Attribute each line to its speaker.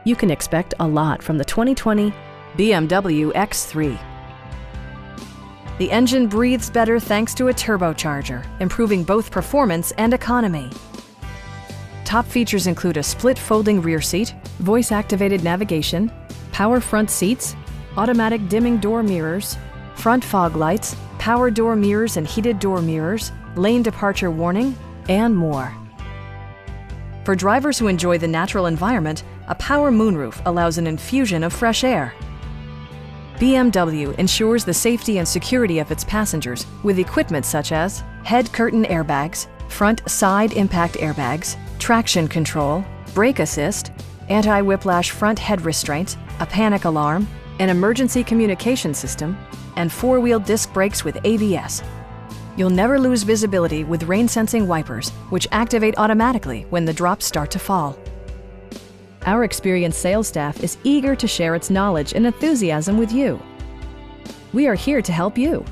Speaker 1: You can expect a lot from the 2020 BMW X3. The engine breathes better thanks to a turbocharger, improving both performance and economy. Top features include a split folding rear seat, voice-activated navigation, power front seats, automatic dimming door mirrors, front fog lights, power door mirrors and heated door mirrors, lane departure warning, and more. For drivers who enjoy the natural environment, a power moonroof allows an infusion of fresh air. BMW ensures the safety and security of its passengers with equipment such as head curtain airbags, front side impact airbags, traction control, brake assist, anti-whiplash front head restraints, a panic alarm, an emergency communication system, and four-wheel disc brakes with ABS. You'll never lose visibility with rain-sensing wipers, which activate automatically when the drops start to fall. Our experienced sales staff is eager to share its knowledge and enthusiasm with you. We are here to help you.